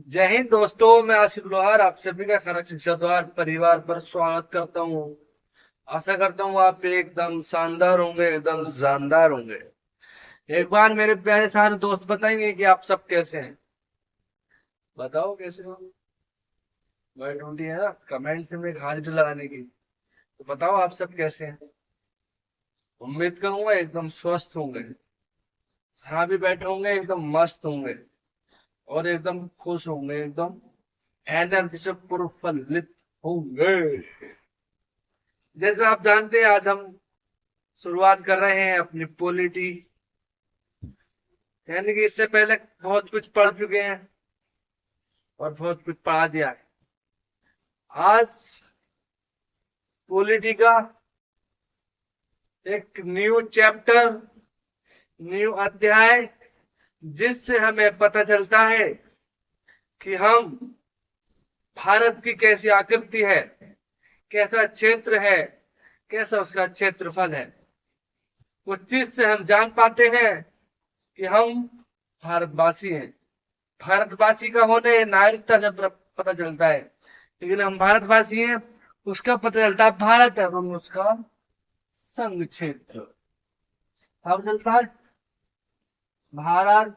जय हिंद दोस्तों। मैं आसिफ लोहार आप सभी का खरक शिक्षा द्वार परिवार पर स्वागत करता हूँ। आशा करता हूँ आप एकदम शानदार होंगे, एकदम जानदार होंगे। एक बार मेरे प्यारे सारे दोस्त बताएंगे कि आप सब कैसे हैं। बताओ कैसे हो। भाई ड्यूटी है ना कमेंट में हाजिरी लगाने की। तो बताओ आप सब कैसे हैं। उम्मीद करूंगा एकदम स्वस्थ होंगे। जहाँ भी बैठे होंगे एकदम मस्त होंगे और एकदम खुश होंगे, एकदम एनर्जी से प्रफुल्लित होंगे। जैसे आप जानते हैं आज हम शुरुआत कर रहे हैं अपनी पॉलिटी, यानी कि इससे पहले बहुत कुछ पढ़ चुके हैं और बहुत कुछ पढ़ा दिया है। आज पॉलिटी का एक न्यू चैप्टर, न्यू अध्याय, जिससे हमें पता चलता है कि हम भारत की कैसी आकृति है, कैसा क्षेत्र है, कैसा उसका क्षेत्रफल है। उस चीज से हम जान पाते हैं कि हम भारतवासी हैं। भारतवासी का होने नागरिकता से पता चलता है, लेकिन हम भारतवासी हैं उसका पता चलता है भारत एवं उसका संघ क्षेत्र। अब चलता है भारत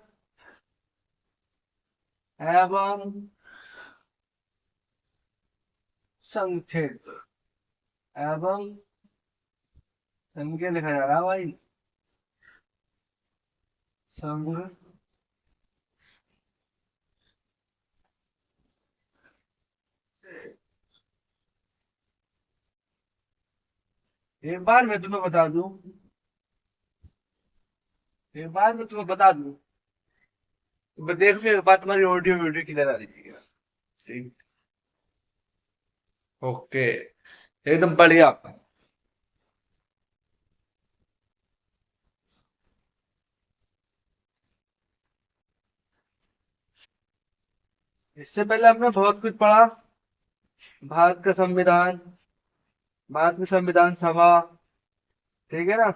एवं संघ क्षेत्र एवं संघ के लिखा जा रहा है भाई, संघ। एक बार मैं तुम्हें बता दूं, एक बार मैं तुम्हें बता दूं, तो देख लो एक बात, तुम्हारी ऑडियो वीडियो क्लियर आ रही थी क्या? ठीक। ओके, एकदम बढ़िया। इससे पहले हमने बहुत कुछ पढ़ा। भारत का संविधान, भारत की संविधान सभा, ठीक है ना,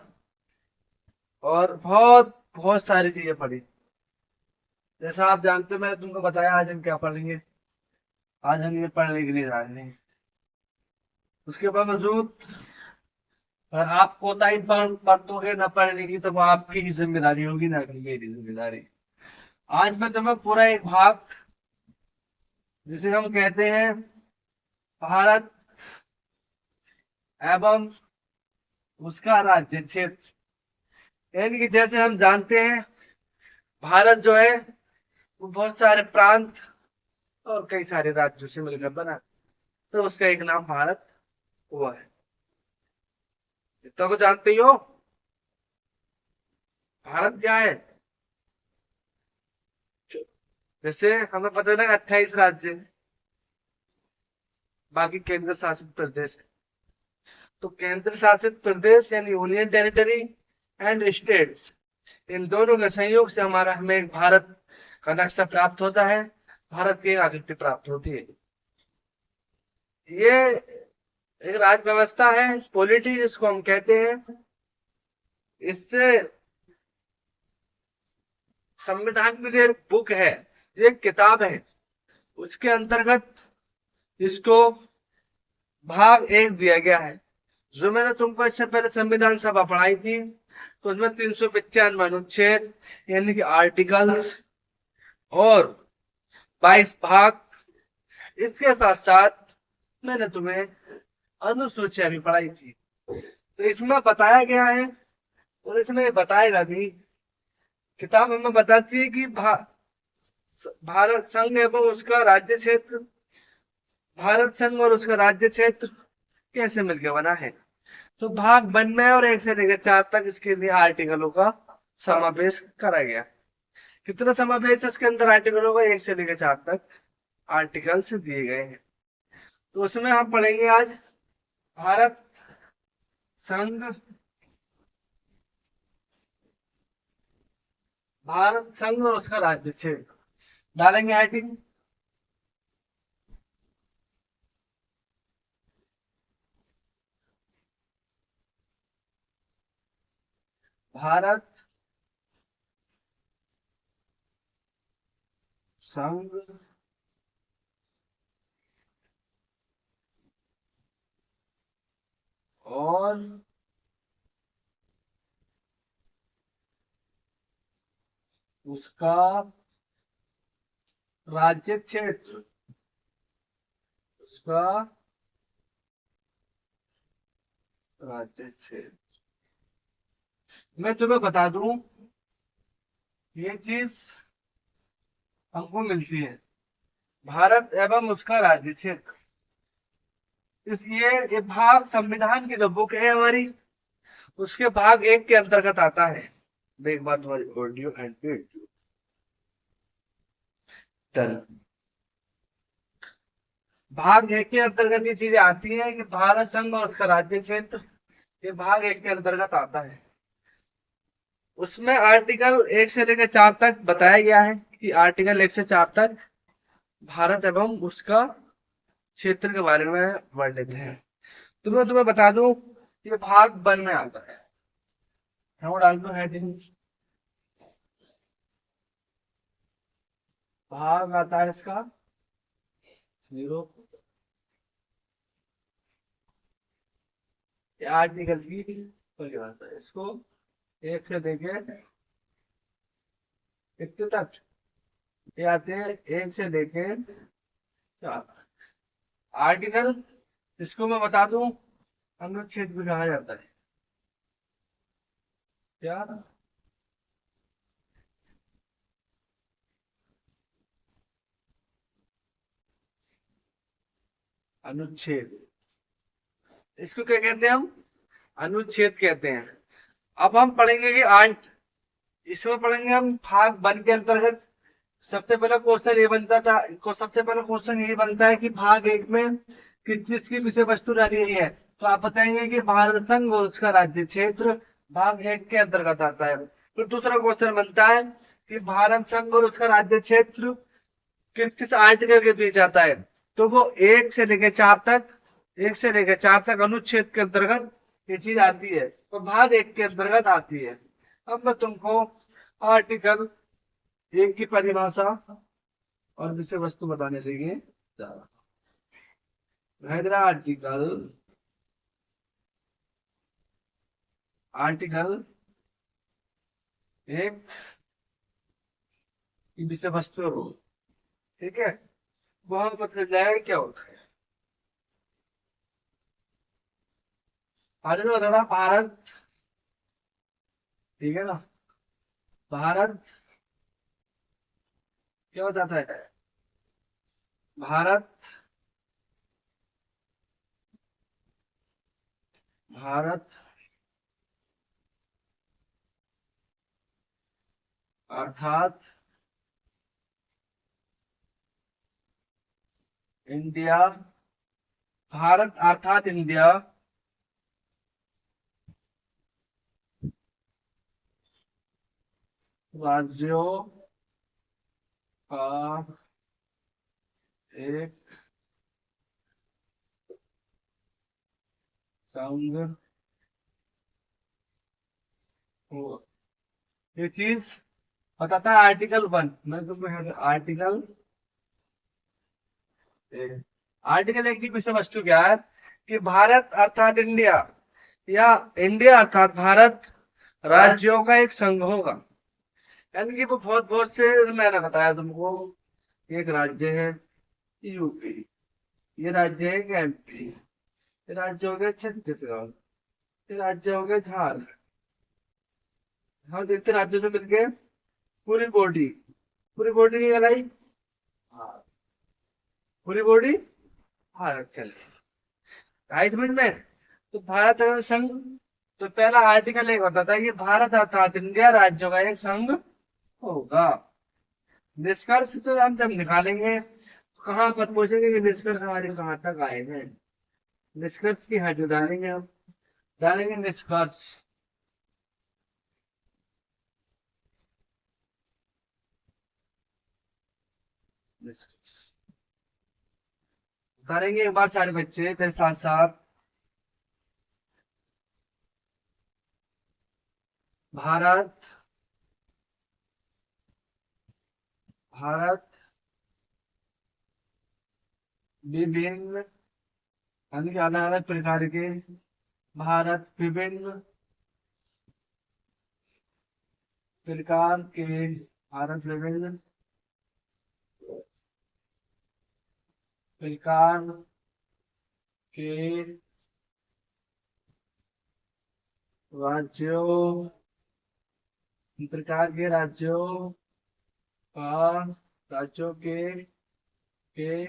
और बहुत बहुत सारी चीजें पढ़ी। जैसा आप जानते हो मैंने तुमको बताया आज हम क्या पढ़ेंगे। आज हम ये पढ़ने के लिए जा रहे हैं। उसके बावजूद अगर आप कोताही बरतोगे न पढ़ने की तो वो आपकी ही जिम्मेदारी होगी, ना कि मेरी जिम्मेदारी। आज मैं तुम्हें पूरा एक भाग, जिसे हम कहते हैं भारत एवं उसका राज्य क्षेत्र, यानी कि जैसे हम जानते हैं भारत जो है वो बहुत सारे प्रांत और कई सारे राज्यों से मिलकर बना, तो उसका एक नाम भारत हुआ है। इतना को जानते ही हो। भारत क्या है? जैसे हमें पता है 28 राज्य, बाकी केंद्र शासित प्रदेश है। तो केंद्र शासित प्रदेश यानी यूनियन टेरिटरी एंड स्टेट्स, इन दोनों के संयोग से हमारा हमें एक भारत का नक्शा प्राप्त होता है, भारत की एक आकृति प्राप्त होती है। ये एक राज व्यवस्था है, पॉलिटी जिसको हम कहते हैं। इससे संविधान की जो एक बुक है, जो एक किताब है, उसके अंतर्गत इसको भाग एक दिया गया है। जो मैंने तुमको इससे पहले संविधान सभा पढ़ाई थी, तो उसमें 395 अनुच्छेद यानी कि आर्टिकल्स और 22 भाग, इसके साथ साथ मैंने तुम्हें अनुसूचियां भी पढ़ाई थी। तो इसमें बताया गया है और इसमें बताएगा भी। किताब हमें बताती है कि भारत संघ एवं उसका राज्य क्षेत्र, भारत संघ और उसका राज्य क्षेत्र कैसे मिलकर बना है। तो भाग वन में और एक से लेकर चार तक इसके लिए आर्टिकलों का समावेश करा गया। कितना समावेश है इसके अंदर आर्टिकलों का? एक से लेकर चार तक आर्टिकल्स दिए गए हैं। तो उसमें हम पढ़ेंगे आज भारत संघ, भारत संघ और उसका राज्य क्षेत्र डालेंगे हेडिंग। भारत संघ उसका राज्य क्षेत्र, उसका राज्य क्षेत्र। मैं तुम्हें बता दूं, ये चीज हमको मिलती है, भारत एवं उसका राज्य क्षेत्र। ये भाग संविधान की जो बुक है हमारी, उसके भाग 1 के अंतर्गत आता है। एक बार तुम्हारी ऑडियो एंड वीडियो डन। भाग 1 के अंतर्गत ये चीजें आती है कि भारत संघ और उसका राज्य क्षेत्र, ये भाग 1 के अंतर्गत आता है। उसमें आर्टिकल 1 से लेकर 4 तक बताया गया है कि आर्टिकल 1 से 4 तक भारत एवं उसका क्षेत्र के बारे में वर्णित है। तुम्हें बता दूं, ये भाग 1 में आता है। डाल दो हेडिंग, भाग आता है इसका 0, आर्टिकल की परिभाषा। इसको 1 से लेके 1 तक ये आते हैं, 1 से लेके 4 आर्टिकल। इसको मैं बता दूं, अनुच्छेद भी कहा जाता है। क्या? अनुच्छेद। इसको क्या कहते हैं हम? अनुच्छेद कहते हैं। अब हम पढ़ेंगे कि इसमें पढ़ेंगे हम भाग 1 के अंतर्गत। सबसे पहला क्वेश्चन ये बनता था, सबसे पहला क्वेश्चन ये बनता है कि भाग 1 में किस चीज की विषय वस्तु डाली गई है। तो आप बताएंगे कि भारत संघ और उसका राज्य क्षेत्र भाग 1 के अंतर्गत आता है। फिर दूसरा क्वेश्चन बनता है कि भारत संघ और उसका राज्य क्षेत्र किस किस आर्टिकल के बीच आता है। तो वो 1 से लेकर 4 तक, 1 से लेकर 4 तक अनुच्छेद के अंतर्गत ये चीज आती है, तो भाग 1 के अंतर्गत आती है। अब मैं तुमको आर्टिकल 1 की परिभाषा और विषय वस्तु बताने देंगे। आर्टिकल आर्टिकल 1 की विषय वस्तु हो, ठीक है, वो हम पता चल जाएगा क्या होता है। बताना भारत, ठीक है ना, भारत क्या बताता है? भारत भारत अर्थात इंडिया, भारत अर्थात इंडिया राज्यों का एक संघ हो। ये चीज बताता है आर्टिकल 1। मैं तुमको आर्टिकल 1 की विषय वस्तु क्या है कि भारत अर्थात इंडिया, या इंडिया अर्थात भारत राज्यों का एक संघ होगा। यानी कि वो बहुत बहुत से, मैंने बताया तुमको, एक राज्य है यूपी, ये राज्य है एमपी, ये राज्य हो गया छत्तीसगढ़, ये राज्य हो गया झारखंड। हम देखते राज्यों से मिलके पूरी बॉडी की गलाई, हाँ, पूरी बॉडी भारत चल रही। समझ में? तो भारत एवं संघ, तो पहला आर्टिकल 1 बताता है कि भारत अर्थात इंडिया राज्यों का एक संघ होगा। निष्कर्ष तो हम जब निकालेंगे तो कहाँ पर पहुंचेंगे कि निष्कर्ष हमारे कहाँ तक आए हैं। निष्कर्ष की हेड डालेंगे, हम डालेंगे निष्कर्ष। करेंगे एक बार सारे बच्चे मेरे साथ साथ। भारत भारत विभिन्न, यानी कि अलग अलग प्रकार के, भारत विभिन्न प्रकार के भारत विभिन्न प्रकार के राज्यों प्रकार के राज्यों का राज्यों के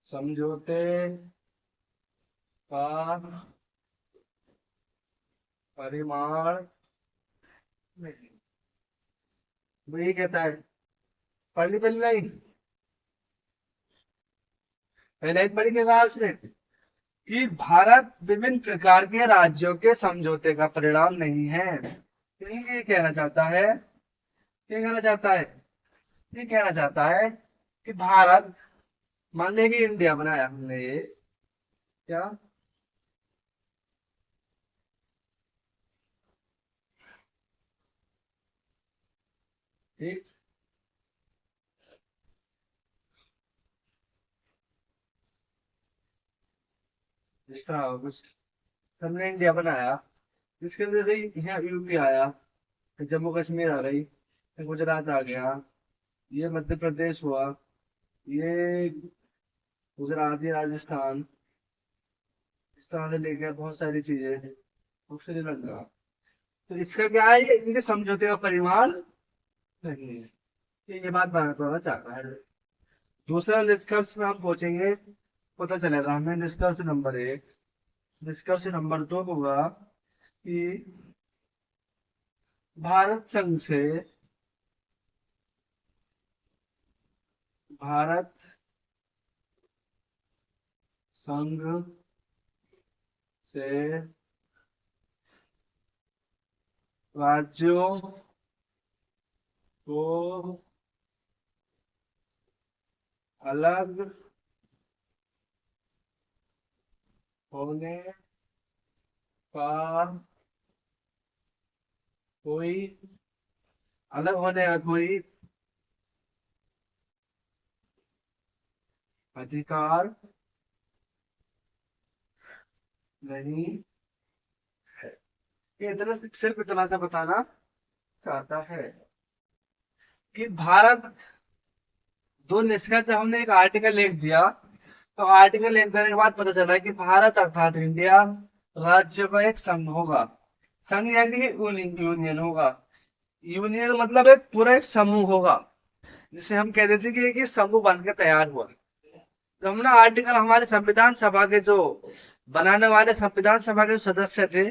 समझौते का परिमाण नहीं। वो ये कहता है, पढ़ ली पहली लाइन, पहली लाइन पढ़ी क्या कहा उसने कि भारत विभिन्न प्रकार के राज्यों के समझौते का परिणाम नहीं है। ये कहना चाहता है, ये कहना चाहता है, ये कहना चाहता है कि भारत, मान लिया कि इंडिया बनाया हमने, ये क्या ठीक, जिस तरह कुछ हमने इंडिया बनाया, जिसके वजह से यहाँ यूपी आया, फिर जम्मू कश्मीर आ गई, फिर गुजरात आ गया, ये मध्य प्रदेश हुआ, ये गुजरात, ये राजस्थान, इस तरह से लेकर बहुत सारी चीजें, और श्रीलंका। तो इसका क्या है, ये इनके समझौते का परिमाण नहीं है। ये बात बताना चाहता है। दूसरा निष्कर्ष में हम पहुंचेंगे, पता चलेगा हमें। निष्कर्ष नंबर 1, निष्कर्ष नंबर 2 होगा कि भारत संघ से भारत संघ से राज्यों को अलग होने का कोई अलग होने का कोई अधिकार नहीं है। ये इतना, सिर्फ इतना सा बताना चाहता है कि भारत, दो निष्कर्ष, जब हमने एक आर्टिकल लिख दिया, तो आर्टिकल लिख देने के बाद पता चला कि भारत अर्थात इंडिया राज्य का एक संघ होगा। संघ यानी कि यूनियन होगा। यूनियन मतलब एक पूरा एक समूह होगा, जिसे हम कह देते कि एक समूह बन के तैयार हुआ। तो हमने आर्टिकल हमारे संविधान सभा के जो बनाने वाले संविधान सभा के सदस्य थे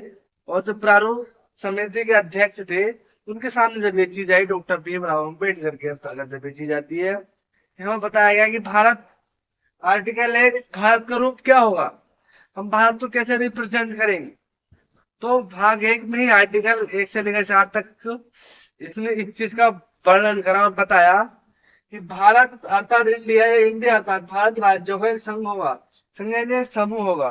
और जो प्रारूप समिति के अध्यक्ष थे, उनके सामने जब ये चीज आई, डॉक्टर भीमराव अम्बेडकर के अंतर्गत जब ये चीज आती है, हमें बताया गया कि भारत, आर्टिकल 1, भारत का रूप क्या होगा, हम भारत को कैसे रिप्रेजेंट करेंगे। तो भाग 1 में ही आर्टिकल 1 से लेकर 4 तक इसने इस चीज का वर्णन करा और बताया कि भारत अर्थात इंडिया, इंडिया अर्थात भारत राज्यों का एक संघ होगा। संघ यानी एक समूह होगा,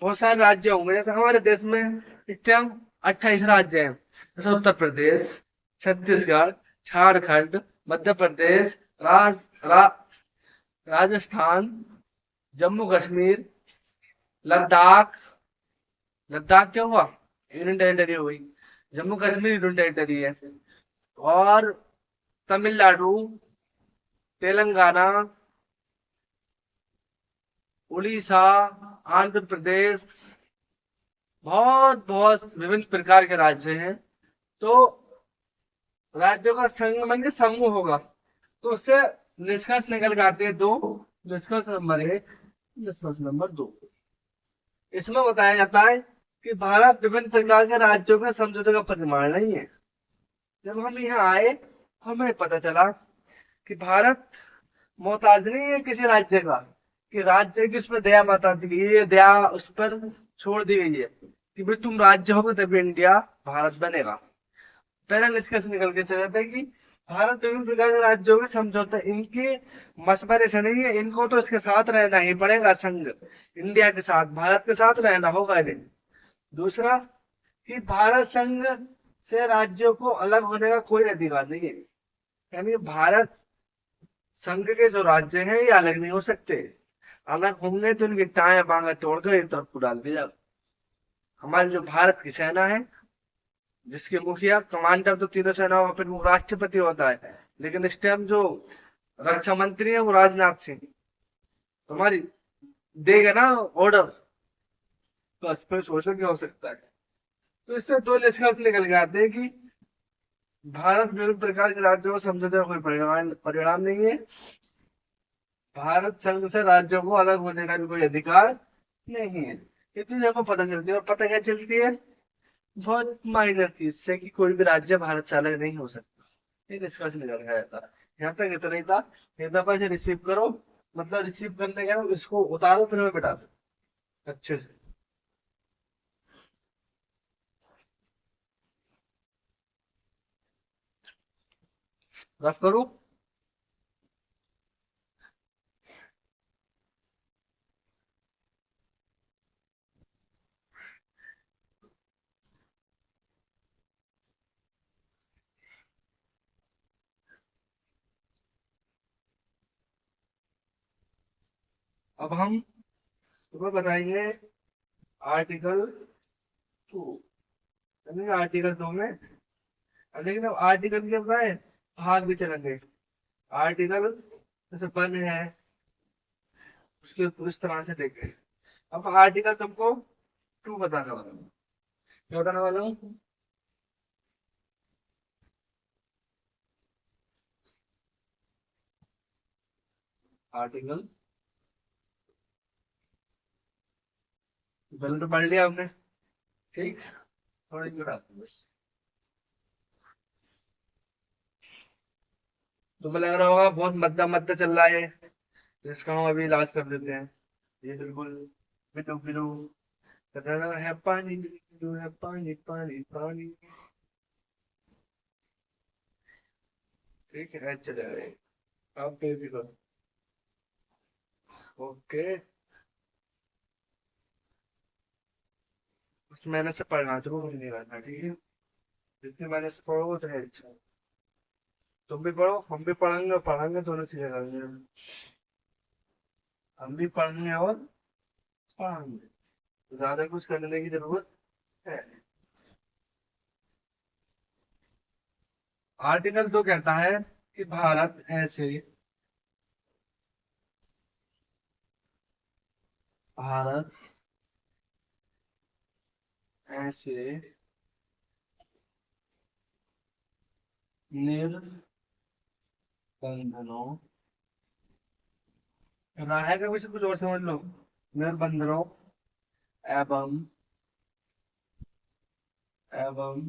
बहुत सारे राज्य होंगे। जैसे हमारे देश में इस टाइम 28 राज्य हैं, जैसे उत्तर प्रदेश, छत्तीसगढ़, झारखंड, मध्य प्रदेश, राजस्थान, जम्मू कश्मीर, लद्दाख, लद्दाख क्या हुआ, यूनियन टेरिटरी हो गई, जम्मू कश्मीर यूनियन टेरिटरी है, और तमिलनाडु, तेलंगाना, उड़ीसा, आंध्र प्रदेश, बहुत बहुत विभिन्न प्रकार के राज्य हैं। तो राज्यों का संघ मन के समूह होगा। तो उससे निष्कर्ष निकल के आते हैं 2, निष्कर्ष नंबर 1, निष्कर्ष नंबर 2। इसमें बताया जाता है कि भारत विभिन्न प्रकार के राज्यों के समझौते का परिमाण नहीं है। जब हम यहाँ आए, हमें पता चला कि भारत मोहताज नहीं है किसी राज्य का, कि राज्य की उस पर दया बता दी गई है, दया उस पर छोड़ दी गई है कि भाई तुम राज्य होगे तभी इंडिया भारत बनेगा। पहला निष्कर्ष निकल के चलते कि भारत विभिन्न प्रकार के राज्यों के समझौते इनके मशवरे से नहीं है, इनको तो इसके साथ रहना ही पड़ेगा, संघ इंडिया के साथ, भारत के साथ रहना होगा इन्हें। दूसरा कि भारत संघ से राज्यों को अलग होने का कोई अधिकार नहीं है, यानी भारत संघ के जो राज्य हैं ये अलग नहीं हो सकते। अलग होंगे तो इनकी टाएं बांगे तोड़कर एक तरफ को डाल दिया जाएगा। हमारी जो भारत की सेना है जिसके मुखिया कमांडर तो तीनों सेनाओं का प्रमुख राष्ट्रपति होता है, लेकिन इस टाइम जो रक्षा मंत्री है वो राजनाथ सिंह। तुम्हारी देगा ना ऑर्डर, बस फिर सोचो क्या हो सकता है। तो इससे दो निष्कर्ष निकल के आते हैं कि भारत विभिन्न प्रकार के राज्यों को समझौते का कोई परिणाम परिणाम नहीं है। भारत संघ से राज्यों को अलग होने का भी कोई अधिकार नहीं है। ये चीज हमको पता चलती है, और पता क्या चलती है, बहुत माइनर चीज से, कि कोई भी राज्य भारत से अलग नहीं हो सकता। ये निष्कर्ष निकल गया था। यहाँ तक इतना ही था। एक दफा इसे रिसीव करो, मतलब रिसीव करने का इसको उतारो, फिर हमें बिठा दो अच्छे से। रफ करूँ? अब हम तुम्हें बताएंगे आर्टिकल 2, आर्टिकल 2 में। लेकिन अब आर्टिकल के बताए भाग भी चलेंगे। आर्टिकल जैसे 1 है, उसके इस तरह से देखें। अब आर्टिकल तुमको 2 बताने वाला हूँ। क्या बताने वाला हूँ? आर्टिकल पहले तो पढ़ लिया हमने, ठीक। थोड़ी बस तुम्हें लग रहा होगा बहुत मद्दा मद्दा चल रहा है, तो इसका हम अभी इलाज कर देते हैं। ये बिल्कुल बिल्कुल बिल्कुल करना है। पानी बिल्कुल है, पानी पानी पानी। ठीक है, चले आप पे भी करो। ओके, उस मैंने से पढ़ना तो कुछ नहीं करना, ठीक है। जितनी मैंने से पढ़ो उतना अच्छा। तुम भी पढ़ो, हम भी पढ़ेंगे, पढ़ेंगे दोनों चीजें करेंगे। हम भी पढ़ेंगे और पढ़ेंगे, ज्यादा कुछ करने की जरूरत है। आर्टिकल 2 कहता है कि भारत ऐसे, भारत ऐसे निर्बंधनों, राह का कुछ कुछ और समझ लो, निर्बंधनों एवं एवं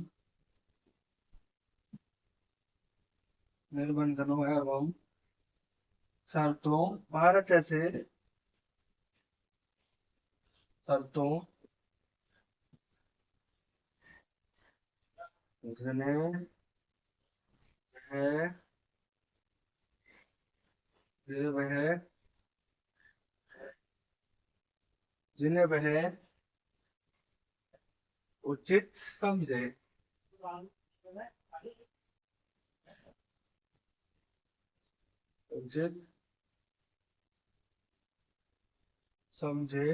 निर्बंधनों एवं शर्तों, भारत ऐसे शर्तों जिन्हें है वह जिन्हें वह उचित समझे, उचित समझे,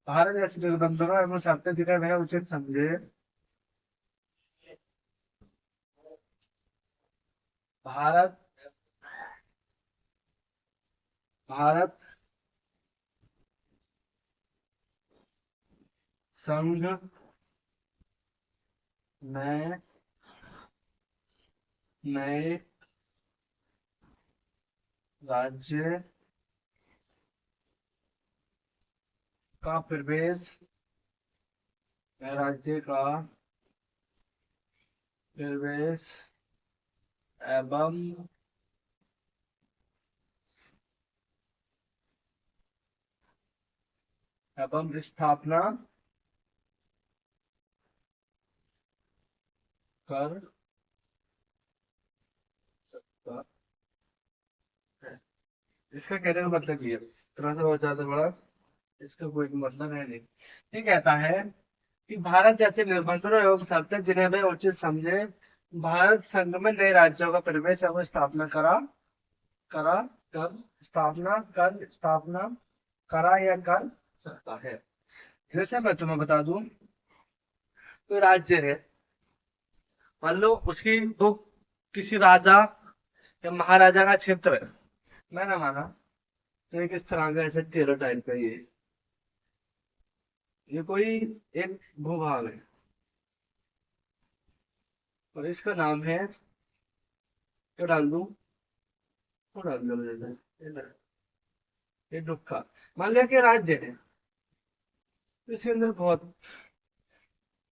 भारत ऐसे निर्बंधों एवं शर्तें जिन्हें वह उचित समझे, भारत भारत संघ में नए राज्य का प्रवेश, नए राज्य का प्रवेश एवं स्थापना कर सकता है। इसका कहने का मतलब ये है, थोड़ा सा बहुत ज्यादा बड़ा, इसका कोई मतलब है नहीं। ये कहता है कि भारत जैसे निर्बंधों एवं शर्तें जिन्हें वे उचित समझे, भारत संघ में नए राज्यों का प्रवेश एवं स्थापना करा करा कर स्थापना करा या कर सकता है। जैसे मैं तुम्हें बता दूं, कोई राज्य है, मान लो उसकी वो किसी राजा या महाराजा का क्षेत्र है, मैंने माना। तो एक इस तरह का ऐसे टेढ़ा टाइप का ये कोई एक भूभाग है और इसका नाम है, क्या डाल दूं, वो डाल दो ये डुक्का। मान लिया कि राज्य है, तो इसके अंदर बहुत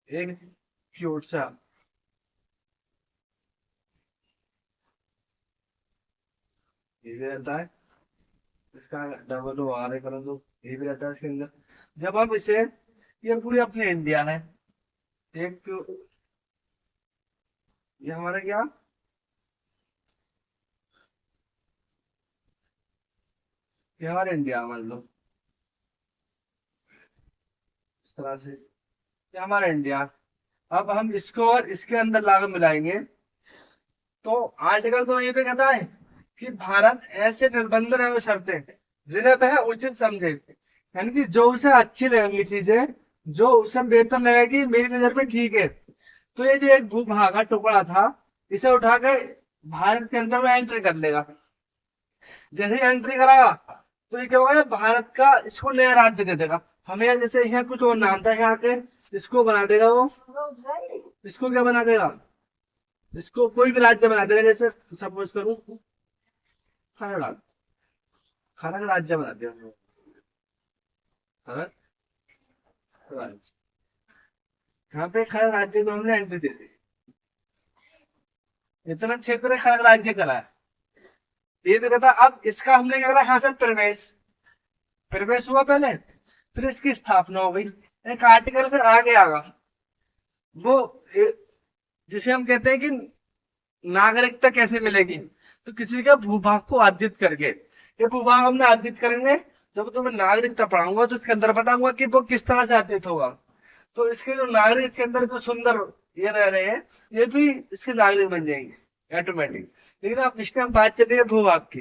एक क्यूट सा ये भी रहता है, इसका डबल ओ आर है करो तो ये भी रहता है इसके अंदर। जब हम इसे, ये पूरी अपनी इंडिया है, एक ये हमारा क्या, ये हमारा इंडिया मान लो इस तरह से, ये हमारा इंडिया। अब हम इसको और इसके अंदर लागू मिलाएंगे, तो आर्टिकल तो ये पे कहता है कि भारत ऐसे निर्बंध एवं शर्तें जिन्हें वह उचित समझे, यानी कि जो उसे अच्छी लगेंगी चीजें, जो उसे बेहतर लगेगी, मेरी नजर में ठीक है, तो ये जो एक भूभाग का टुकड़ा था, इसे उठा के भारत के अंदर में एंट्री कर लेगा। जैसे ही एंट्री करागा तो ये क्या होगा, भारत का इसको नया राज्य दे देगा हमें। जैसे यहाँ कुछ और नाम था यहाँ के, इसको बना देगा वो, इसको क्या बना देगा, इसको कोई भी राज्य बना देगा। जैसे सपोज करूं खरड़, खरड़ राज्य बना दिया हमने, खरड़ राज्य, यहाँ पे खरड़ राज्य को हमने एंट्री दे दी। इतना क्षेत्र खरड़ राज्य करा है, ये तो कहता। अब इसका हमने क्या करा, यहाँ से प्रवेश, प्रवेश हुआ पहले, फिर इसकी स्थापना हो गई, एक आर्टिकल फिर आगे आगा वो जिसे हम कहते हैं कि नागरिकता कैसे मिलेगी, तो किसी का भूभाग को अर्जित करके, ये भूभाग हमने अर्जित करेंगे। जब तुम्हें नागरिकता पढ़ाऊंगा तो इसके अंदर बताऊंगा कि वो किस तरह से अर्जित होगा। तो इसके जो नागरिक इसके अंदर जो सुंदर ये रह रहे हैं, ये भी इसके नागरिक बन जाएंगे ऑटोमेटिक। लेकिन अब इस टाइम बात चल रही है भूभाग की,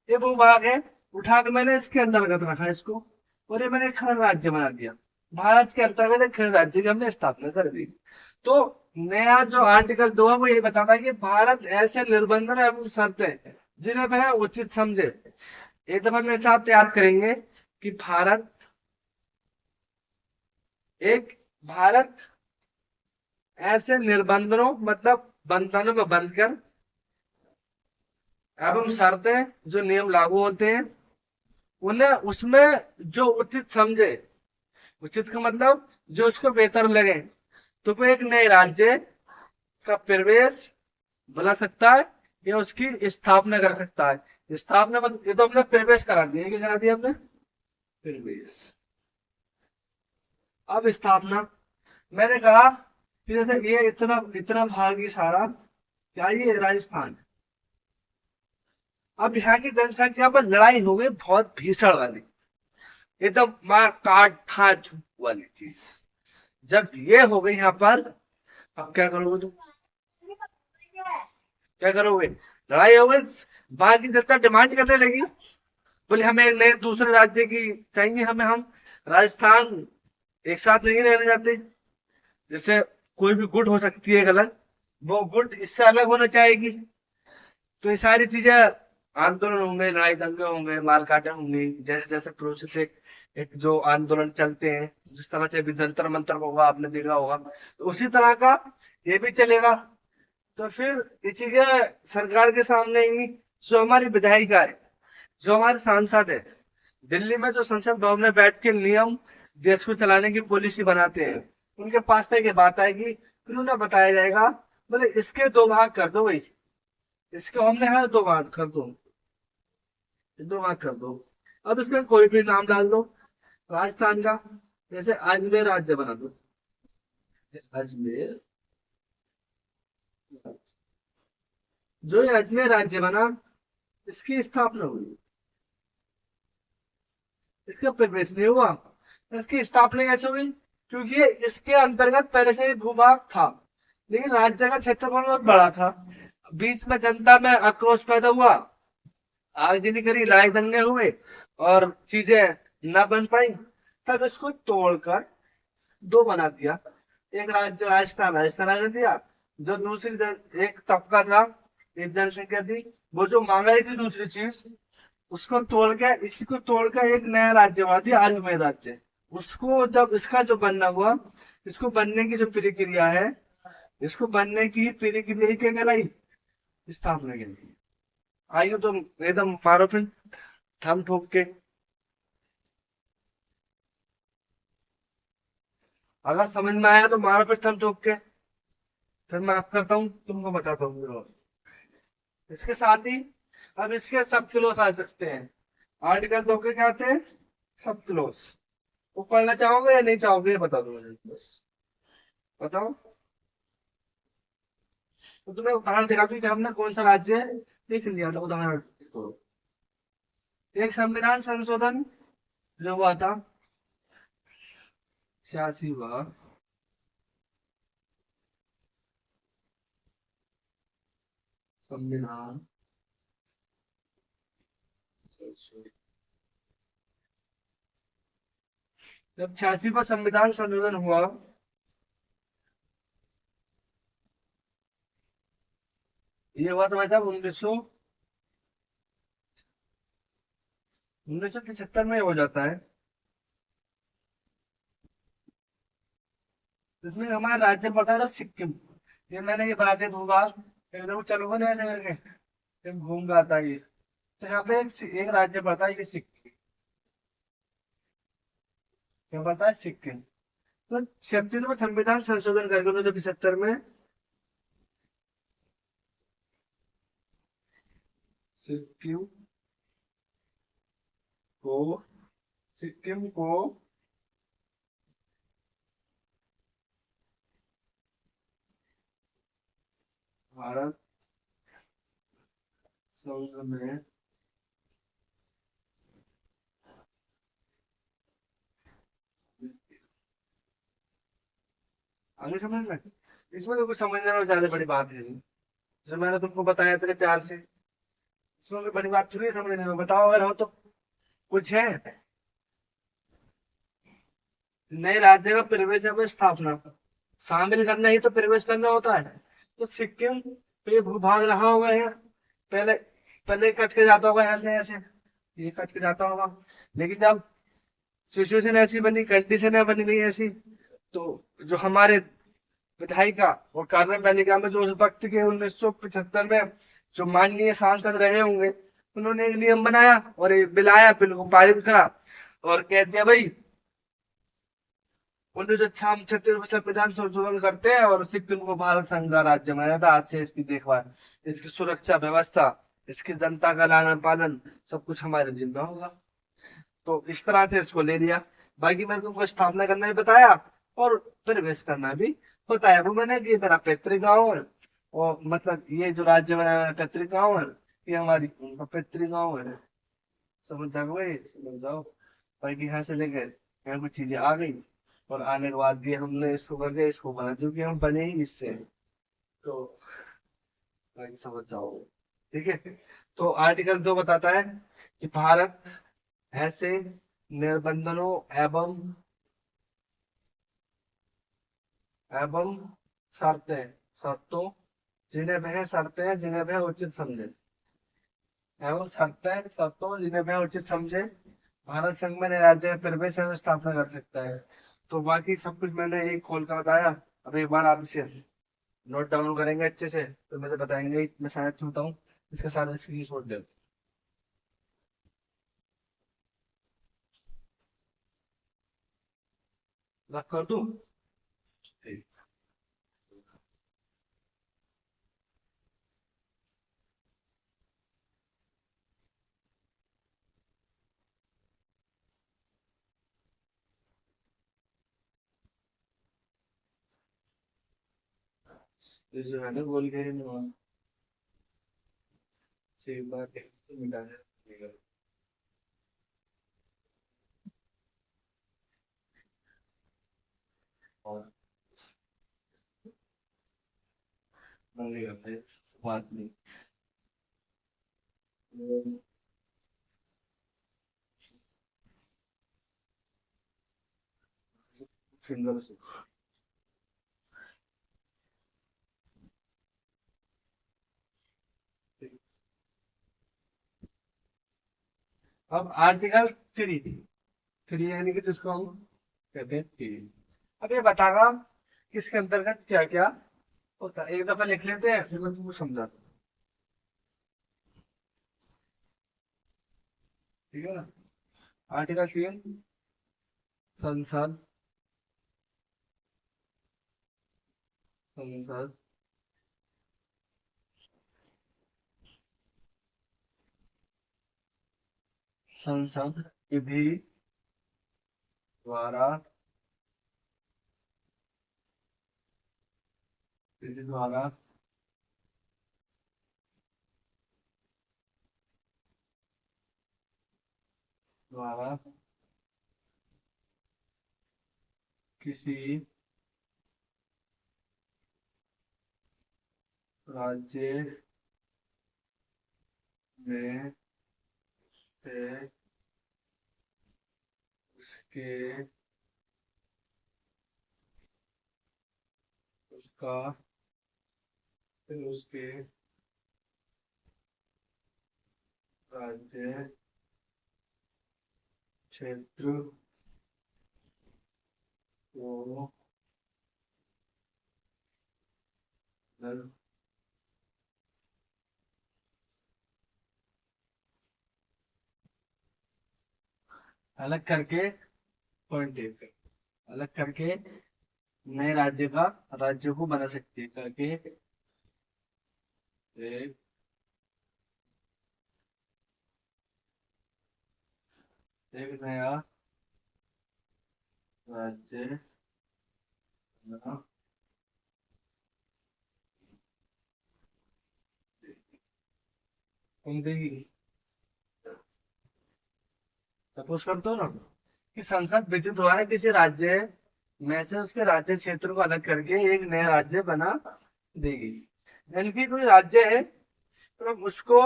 ये भूभाग है, उठा के मैंने इसके अंतर्गत रखा इसको, और ये मैंने खंड राज्य बना दिया। भारत के अंतर्गत एक खंड राज्य की हमने स्थापना कर दी। तो नया जो आर्टिकल 2 है वो ये बताता है कि भारत ऐसे निर्बंधन एवं शर्तें जिन्हें वह उचित समझे, एक दफा मेरे साथ याद करेंगे कि भारत ऐसे निर्बंधनों मतलब बंधनों में बंधकर एवं शर्तें जो नियम लागू होते हैं उन्हें उसमें जो उचित समझे, उचित का मतलब जो उसको बेहतर लगे, तो वो एक नए राज्य का प्रवेश बुला सकता है या उसकी स्थापना कर सकता है। स्थापना ये तो हमने प्रवेश करा दिया, क्या करा दिया हमने, प्रवेश। अब स्थापना मैंने कहा कि जैसे ये इतना इतना भाग ही सारा क्या ये राजस्थान है। अब यहाँ की जनसंख्या पर लड़ाई हो गई बहुत भीषण वाली, एकदम मार काट थाट वाली चीज। जब ये हो गई यहाँ पर, अब क्या करोगे तुम, क्या करोगे, लड़ाई हो गई, बाकी जनता डिमांड करने लगी, बोले हमें नए दूसरे राज्य की चाहिए, हमें, हम राजस्थान एक साथ नहीं रहने जाते। जैसे कोई भी गुट हो सकती है गलत, वो गुट इससे अलग होना चाहेगी। तो ये सारी चीजें, आंदोलन होंगे, लड़ाई दंगे होंगे, मार काटे होंगे, जैसे जैसे प्रोसेस एक जो आंदोलन चलते हैं, जिस तरह से भी जंतर मंतर होगा आपने देखा होगा, तो उसी तरह का ये भी चलेगा। तो फिर ये चीजें सरकार के सामने ही, जो हमारी विधायिका है, जो हमारे सांसद है, दिल्ली में जो संसद भवन में बैठ के नियम देश को चलाने की पॉलिसी बनाते हैं, उनके पास तक ये बात आएगी, फिर उन्हें बताया जाएगा बोले इसके 2 भाग कर दो भाई, इसके हमने है 2 भाग कर दो, 2 भाग कर दो। अब इसका कोई भी नाम डाल दो राजस्थान का, जैसे अजमेर राज्य बना दो, अजमेर। जो ये अजमेर राज्य बना, इसकी स्थापना हुई, इसका प्रवेश नहीं हुआ, इसकी स्थापना कैसे हुई, क्योंकि इसके अंतर्गत पहले से ही भूभाग था, लेकिन राज्य का क्षेत्रफल बहुत बड़ा था। बीच में जनता में आक्रोश पैदा हुआ, आगजनी करी, लड़ाई दंगे हुए और चीजें न बन पाई, तब इसको तोड़कर 2 बना दिया। एक राज्य राजस्थान राजस्थान कर दिया, जो एक तबका था, एक जनसंख्या थी, वो जो मांग रही थी दूसरी चीज, उसको तोड़ के, इसको तोड़ के एक नया राज्य बना दिया, अजमेर राज्य। उसको जब इसका जो बनना हुआ, इसको बनने की जो प्रक्रिया है, इसको बनने की प्रक्रिया ही क्या कहलाई? स्थापना के लिए। आइए तो एकदम मारो फिर थम ठोक के। अगर समझ में आया तो मारो फिर थम ठोक के, फिर मैं आप करता हूँ, तुमको बताता हूँ। इसके साथ ही अब इसके सब क्लोज आ सकते हैं। आर्टिकल दो के क्या आते हैं? सब क्लोज। वो पढ़ना चाहोगे या नहीं चाहोगे, ये बता दो मुझे बस, बताओ। तो तुम्हें उदाहरण दिखा दूं कि हमने कौन सा राज्य लिख लिया था, उदाहरण तो। एक संविधान संशोधन जो हुआ था 86वां संविधान, जब 86वां संविधान संशोधन हुआ, ये हुआ तो भाई साहब 1975 में हो जाता है। इसमें हमारा राज्य पड़ता था सिक्किम। ये मैंने ये बना दिया भूभाग, एकदम चलोगे ना ऐसे करके, फिर घूम के आता है ये। तो यहाँ पे एक राज्य पड़ता है, ये सिक्किम। क्या पड़ता है? सिक्किम। तो 36वें संविधान संशोधन करके 1975 में सिक्किम को सिक्किम को भारत संघ में आगे समझ में, इसमें तो कुछ समझने में ज्यादा बड़ी बात है नहीं। जो मैंने तुमको बताया इतने प्यार से, इसमें कोई बड़ी बात थोड़ी है समझने में। बताओ अगर हो तो कुछ है। नए राज्य का प्रवेश में स्थापना शामिल करना ही तो प्रवेश करना होता है। तो सिक्किम पे भूभाग रहा होगा यहाँ, पहले पहले कट के जाता होगा यहाँ से ऐसे, ये कट के जाता होगा। लेकिन जब सिचुएशन ऐसी बनी, कंडीशन बनी गई ऐसी, तो जो हमारे विधायिका और कार्यपालिका में जो उस वक्त के 1975 में जो माननीय सांसद रहे होंगे, उन्होंने एक नियम बनाया और ये बिल आया, बिल को पारित करा और कह दिया भाई 1966 में संविधान संशोधन करते हैं और सिक्किम को भारत संघ का राज्य बनाया था। आज से इसकी देखभाल, इसकी सुरक्षा व्यवस्था, इसकी जनता का लालन पालन, सब कुछ हमारे जिम्मे होगा। तो इस तरह से इसको ले लिया। बाकी मैंने तुमको स्थापना करना भी बताया और प्रवेश करना भी बताया। वो मैंने कि मेरा पैतृक गाँव है, और मतलब ये जो राज्य बनाया मेरा पैतृक गाँव है, ये हमारी उनका पैतृक गाँव है। समझ जाओगे, समझ जाओ। बाकी यहाँ से लेकर यहाँ कुछ चीजें आ गई, और आने के बाद ये हमने इसको करके इसको बना, क्योंकि हम बने ही इससे। तो बाकी समझ जाओ, ठीक है। तो आर्टिकल 2 बताता है कि भारत ऐसे निर्बंधनों एवं एवं शर्तें शर्तों जिन्हें वह उचित समझे, एवं शर्तें शर्तों जिन्हें वह उचित समझे, भारत संघ में नए राज्य में प्रवेश एवं स्थापना कर सकता है। तो बाकी सब कुछ मैंने एक खोल का बताया। अब एक बार आप इसे नोट डाउन करेंगे अच्छे से तो मुझे बताएंगे, मैं शायद छूटा हूँ, इसके साथ स्क्रीन शॉट दे रख कर दूं। ठीक। ये जो है ना गोल घेरे में से एक बार मिटाने और नहीं करते बात नहीं। फिंगर से अब आर्टिकल 3, 3 यानी कि जिसको हम कहते हैं 3। अब ये बताना इसके अंतर्गत क्या क्या होता है, एक दफा लिख लेते हैं फिर मैं तुमको समझाता हूँ। ठीक है ना। आर्टिकल 3, संसद, संसद संसद विधि द्वारा, विधि द्वारा द्वारा किसी राज्य में से उसके उसका फिर उसके राज्य क्षेत्र को अलग अलग करके, पॉइंट एक, अलग करके नए राज्य का, राज्य को बना सकती है करके एक, एक नया राज्य बना कौन देगी। सपोज करते हो ना कि संसद विधि द्वारा किसी राज्य में से उसके राज्य क्षेत्र को अलग करके एक नया राज्य बना देगी। यानी कि कोई राज्य है तो हम उसको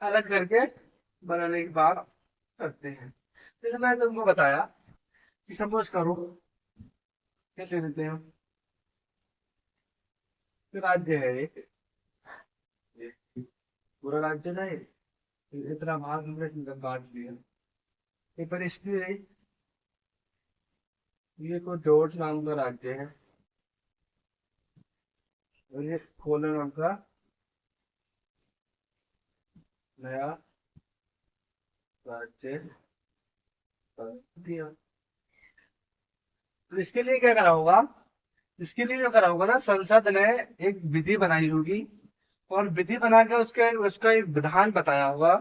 अलग करके बनाने की बात करते हैं। जैसे मैं तुमको बताया कि सपोज करो, क्या ले लेते हैं, तो राज्य है एक, पूरा राज्य नहीं, इतना भाग हमने काट दिया, ये पर इसलिए नहीं, ये कोई डोट नाम का राज्य है और ये कोलन नाम का नया राज्य बना दिया। तो इसके लिए क्या करा होगा, इसके लिए जो करा होगा ना, संसद ने एक विधि बनाई होगी और विधि बना के उसके उसका एक विधान बताया होगा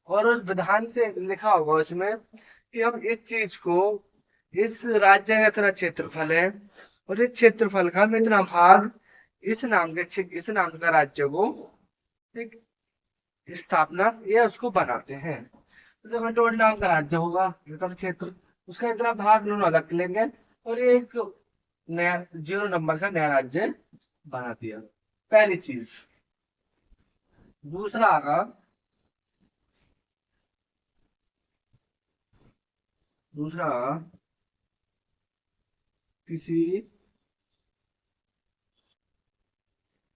और उस विधान से लिखा होगा उसमें कि हम इस चीज को, इस राज्य का इतना क्षेत्रफल है और इस क्षेत्रफल का हम इतना भाग इस नाम के इस नाम का राज्य को एक स्थापना या उसको बनाते हैं। तो जब टोल नाम का राज्य होगा इतना क्षेत्र, उसका इतना भाग दोनों अलग लेंगे और ये एक नया 0 नंबर का नया राज्य बना दिया। पहली चीज। दूसरा आगा, दूसरा किसी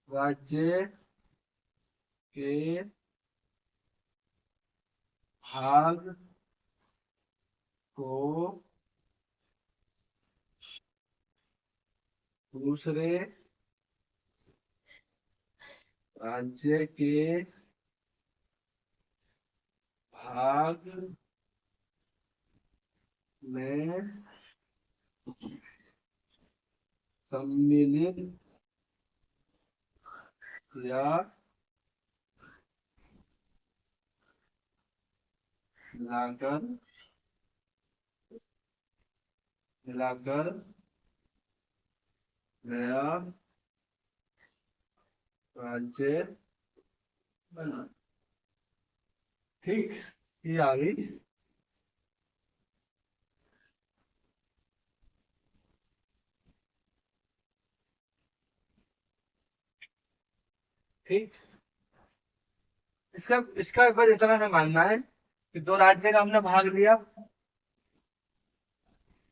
राज्य के भाग को दूसरे राज्य के भाग में सम्मिलित या मिलाकर मिलाकर नया राज्य बना। ठीक, ये आ गई। ठीक, इसका इसका बस इतना सा मानना है कि दो राज्य का हमने भाग लिया,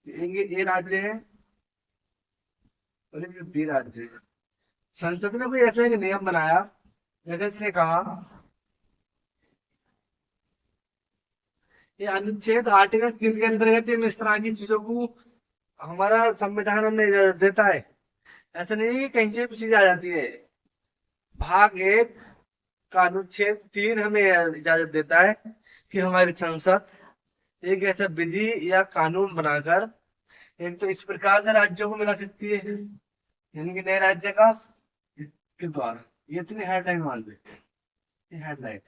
ये राज्य है और ये बी राज्य है। संसद ने कोई ऐसा एक नियम बनाया, जैसे इसने कहा ये अनुच्छेद आर्टिकल 3 के अंतर्गत इन इस तरह की चीजों को हमारा संविधान हमें इजाजत देता है। ऐसा नहीं है कि कहीं से भी चीज आ जाती है। भाग 1 का अनुच्छेद 3 हमें इजाजत देता है कि हमारी संसद एक ऐसा विधि या कानून बनाकर एक तो इस प्रकार से राज्यों को मिला सकती है, यानी कि नए राज्य का के द्वारा। ये इतनी हेडलाइन मान लो, ये हेडलाइन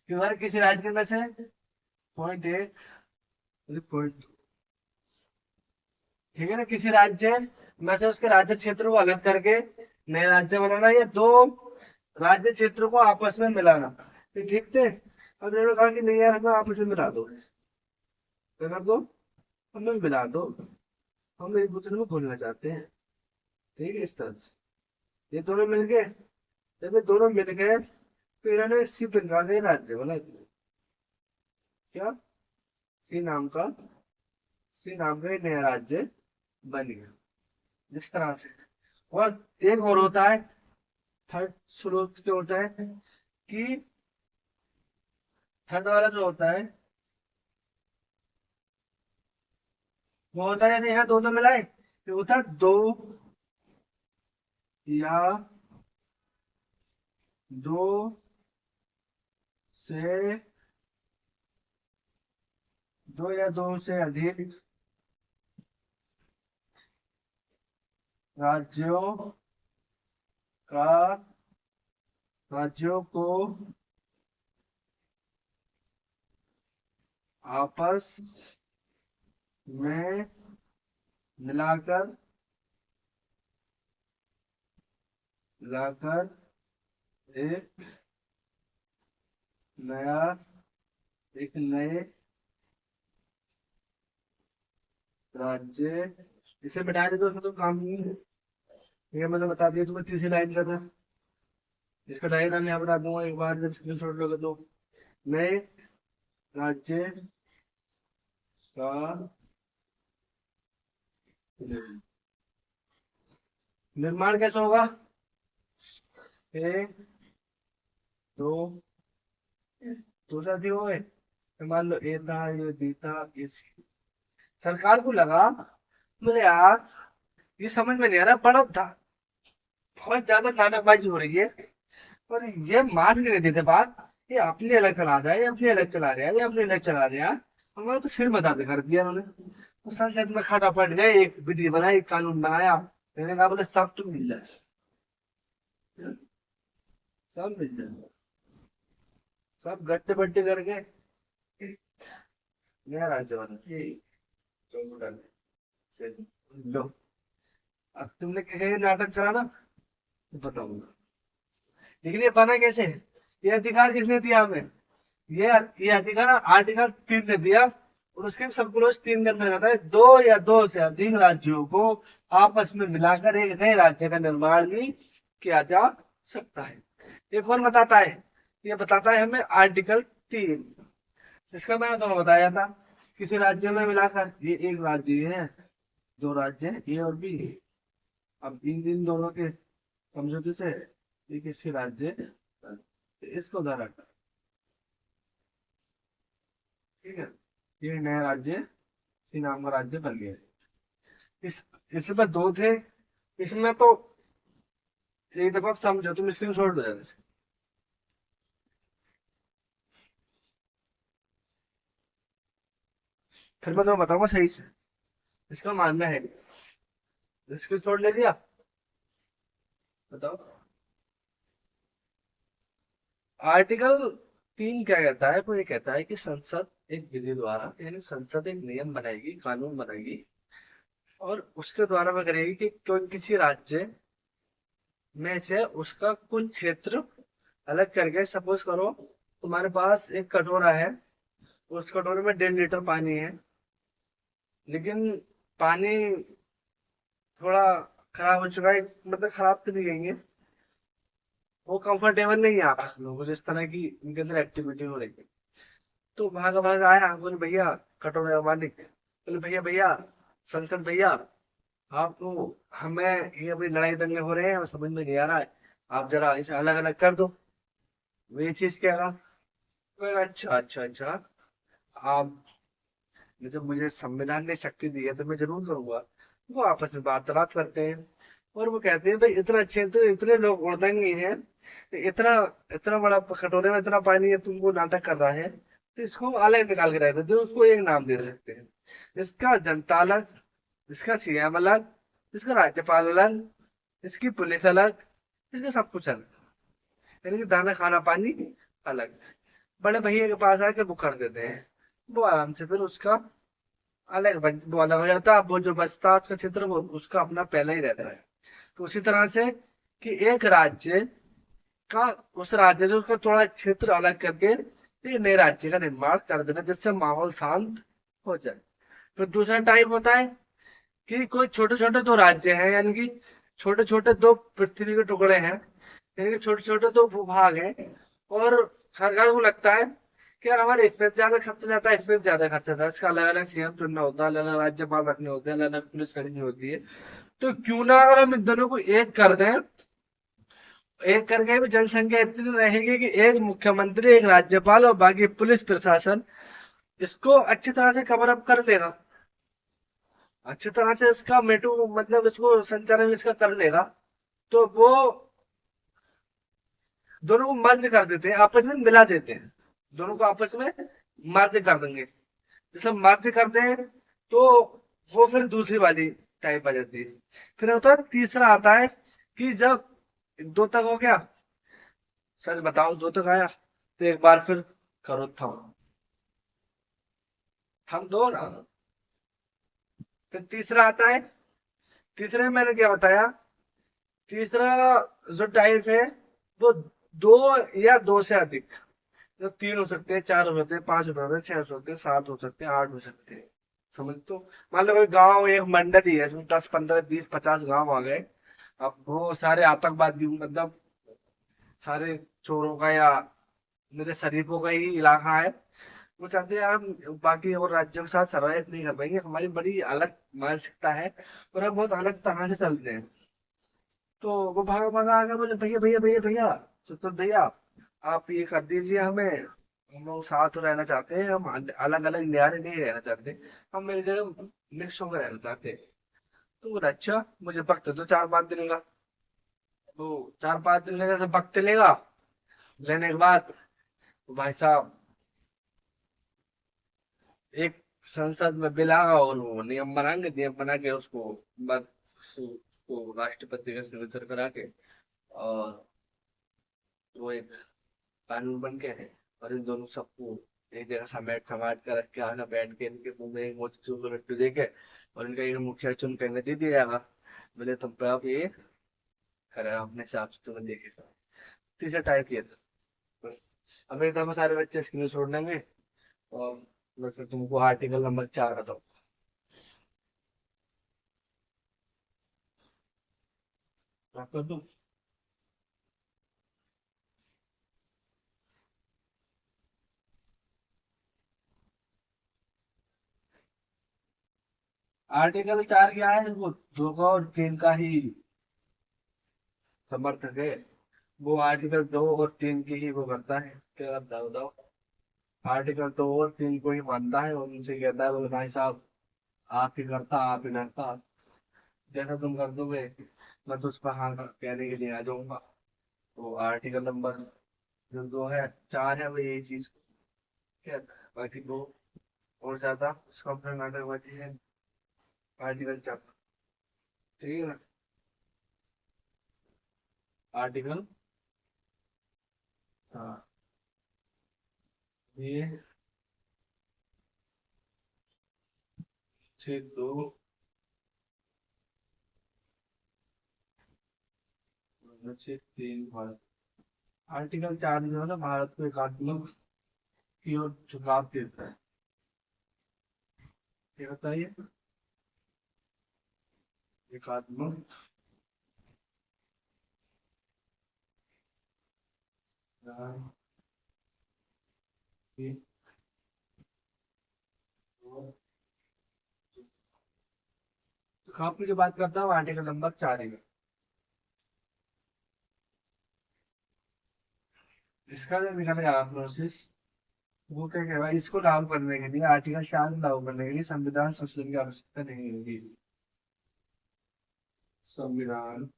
कि अगर किसी राज्य में से .1 .2, ठीक है ना, किसी राज्य में से उसके राज्य क्षेत्र को अलग करके नए राज्य बनाना या दो राज्य क्षेत्र को आपस में मिलाना, तो ठीक थे। अब उन्होंने कहा कि नहीं यार, हमें आपस में मिला दो, क्या कर दो, हमें मिला दो, हम एक दूसरे में घुलना चाहते हैं, ठीक है। इस तरह से ये दोनों मिल गए, जब ये दोनों मिल गए तो इन्होंने सी प्रकार का राज्य बना दिया। क्या? सी नाम का एक नया राज्य बन गया, जिस तरह से। और एक और होता है, थर्ड स्रोत क्या होता है कि थर्ड वाला जो होता है वो होता है, जैसे यहाँ दोनों मिलाए तो होता है दो या दो से दो या दो से अधिक राज्यों को आपस में मिलाकर एक नए राज्य, इसे बिठा दे तो उसमें तो काम नहीं है। ये मैंने बता दिया तुम्हें, तीसरी लाइन का था। इसका डायग्राम यहाँ बना दूंगा एक बार, जब स्क्रीनशॉट लोगे तो। नए राज्य का निर्माण कैसे होगा? एक दो दो साथी हो गए, मान लो ए था, ये बी था, ये सी। सरकार को लगा बोले यार ये समझ में नहीं आ रहा, बड़ा था बहुत ज्यादा नाटकबाजी हो रही है, और ये मान के नहीं देते बात, ये अपने अलग चला रहा है, ये अपने अलग चला रहा है, ये अपने अलग चला रहा है। हमारा तो सिर बता दे कर दिया उन्होंने, तो संसद में खड़ा पड़ गए, एक विधि बनाई, एक कानून बनाया। मैंने कहा बोले सब तुम मिल जाए, सब मिल जाए, सब गट्टे बट्टे करके नया राज्य बना। ये चौमुंडा से लो, अब तुमने किसी ने नाटक करा ना तो बताऊंगा, लेकिन ये बना कैसे? ये अधिकार किसने दिया हमें? ये अधिकार आर्टिकल 3 ने दिया, और उसके सब क्लोज 3 के अंदर है दो या दो से अधिक राज्यों को आपस में मिलाकर एक नए राज्य का निर्माण भी किया जा सकता है। ये कौन बताता है? ये बताता है हमें आर्टिकल 3, इसका मैंने तुम्हें बताया था। किसी राज्य में मिलाकर, ये एक राज्य है, दो राज्य ए और बी, अब इन दोनों के समझौते से ये किसी राज्य, इसको उधर हटा, ठीक है। ये नया राज्य सी नाम का राज्य बन गया। इसमें दो थे, इसमें तो एक दफा समझो, तुम स्क्रीन शॉट हो जाए, फिर मैं तुम्हें बताऊंगा सही से इसका मानना है। स्क्रीन शॉट ले लिया? बताओ आर्टिकल 3 क्या कहता है? वो ये कहता है कि संसद एक विधि द्वारा, यानी संसद एक नियम बनाएगी, कानून बनाएगी, और उसके द्वारा वह करेगी कि कोई किसी राज्य में से उसका कुछ क्षेत्र अलग करके, सपोज करो तुम्हारे पास एक कटोरा है, उस कटोरे में 1.5 लीटर पानी है, लेकिन पानी थोड़ा खराब हो चुका है, मतलब खराब तो नहीं कहेंगे, वो कंफर्टेबल नहीं है आपस में, कुछ इस तरह की इनके अंदर एक्टिविटी हो रही है। तो भागा भागा आया, बोले भैया कटोरे का मालिक, बोले भैया भैया संसद भैया, आप तो हमें ये अपनी लड़ाई दंगे हो रहे हैं, हमें समझ में नहीं आ रहा है, आप जरा इसे अलग अलग कर दो। वो ये चीज क्या कहा, अच्छा अच्छा अच्छा। आप जब मुझे संविधान ने शक्ति दी है तो मैं जरूर करूंगा। वो आपस में वार्तालाप करते हैं और वो कहते हैं भाई इतना क्षेत्र इतने लोग उड़दंगी हैं, इतना इतना बड़ा कटोरे में इतना पानी है, तुमको नाटक कर रहा है तो इसको अलग निकाल के रखते थे, उसको एक नाम दे सकते हैं। इसका जनता अलग, इसका सीएम अलग, इसका राज्यपाल अलग, इसकी पुलिस अलग, इसका सब कुछ अलग, यानी कि दाना खाना पानी अलग। बड़े भैया के पास आके वो कर देते हैं, वो आराम से फिर उसका वो अलग हो जाता है। अब वो जो बचता है उसका चित्र वो उसका अपना पहले ही रहता है। तो उसी तरह से कि एक राज्य का उस राज्य से उसका थोड़ा क्षेत्र अलग करके एक नए राज्य का निर्माण कर देना जिससे माहौल शांत हो जाए। फिर दूसरा टाइप होता है कि कोई छोटे छोटे दो राज्य हैं, यानी कि छोटे छोटे दो पृथ्वी के टुकड़े हैं, यानी कि छोटे छोटे दो भूभाग हैं, और सरकार को लगता है कि यार हमारे इसमें ज्यादा खर्चा जाता है, इसमें ज्यादा खर्चा जाता है, इसका अलग अलग सीएम चुनना होता है, अलग अलग राज्यपाल रखने होते हैं, अलग अलग पुलिस करनी होती है। तो क्यों ना अगर हम इन दोनों को एक कर दें, एक करके भी जनसंख्या इतनी रहेगी कि एक मुख्यमंत्री, एक राज्यपाल और बाकी पुलिस प्रशासन इसको अच्छी तरह से कवर अप कर लेगा, अच्छी तरह से इसका मेटू मतलब इसको संचालन इसका कर लेगा। तो वो दोनों को मर्ज कर देते हैं, आपस में मिला देते हैं, दोनों को आपस में मर्ज कर देंगे। जैसे मर्ज करते हैं तो वो फिर दूसरी वाली टाइप आ जाती है। फिर होता है तीसरा आता है कि जब दो तक हो गया, सच बताओ दो तक आया तो एक बार फिर करो थम, थम दो ना। फिर तीसरा आता है, तीसरे में मैंने क्या बताया, तीसरा जो टाइप है वो दो या दो से अधिक, तो तीन हो सकते हैं, चार हो सकते हैं, पांच हो सकते हैं, छह हो सकते हैं, सात हो सकते हैं, आठ हो सकते हैं। समझ तो, मान लो कोई गांव एक मंडली है इसमें 10 15 20 50 गांव आ गए। अब वो सारे आतंकवादी मतलब सारे चोरों का या मेरे शरीफों का ही इलाका है। वो चाहते हैं हम बाकी और राज्यों के साथ सर्वाइव नहीं कर पाएंगे, हमारी बड़ी अलग मानसिकता है और हम बहुत अलग तरह से चलते हैं। तो वो भागा भागा आगे बोले भैया भैया भैया भैया, सच भैया आप ये कर दीजिए हमें, हम लोग साथ रहना चाहते हैं, हम अलग अलग न्यारे नहीं रहना चाहते, हम मेरी जगह मिक्स होकर रहना चाहते हैं। तो बोला अच्छा मुझे वक्त दो 4 5 दिन का। तो 4 5 दिन का जैसे वक्त लेगा, लेने के बाद भाई साहब एक संसद में बिल आगा और वो नियम बनाएंगे, नियम बना के उसको बस उसको राष्ट्रपति का सिग्नेचर करा के और वो एक कानून बन के है। और इन दोनों सबको एक जगह समेट समाट कर रख के आना, बैठ के इनके मुंह में एक मोतीचूर का लड्डू दे के और इनका एक मुखिया चुन के इन्हें दे दिया जाएगा, बोले तुम पे आप ये करें अपने हिसाब से तुम्हें देखेगा। तीसरा टाइप ये था बस। अब एक दफा सारे बच्चे स्क्रीन छोड़ लेंगे और मैं फिर तुमको आर्टिकल नंबर 4 बताऊँ। कर दूं? आर्टिकल 4 क्या है, वो दो का और तीन का ही समर्थक है। वो आर्टिकल 2 और 3 की ही वो करता है, क्या करता है बताओ। आर्टिकल 2 और 3 को ही मानता है और उनसे कहता है बोले भाई साहब आप ही करता, आप ही करता, जैसा तुम कर दोगे मैं तो उस पर हाँ कहने के लिए आ जाऊंगा। तो आर्टिकल नंबर जो 2 है 4 है वो यही चीज कहता है। बाकी दो और ज्यादा उसका अपना नाटकबाजी है। आर्टिकल 4, ठीक है ना। आर्टिकल, हाँ ये 6 2 6 3 भारत। आर्टिकल 4 जो है ना भारत को एकात्मक की ओर झुकाव देता है। ये बताइए, एकात्मक की ओर। तो काफी की बात करता हूँ आर्टिकल नंबर 4 में। इसका जो निकलेगा प्रोसेस वो क्या कह रहा है, इसको लागू करने के लिए आर्टिकल 4 लागू करने के लिए संविधान संशोधन की आवश्यकता नहीं होगी। संविधान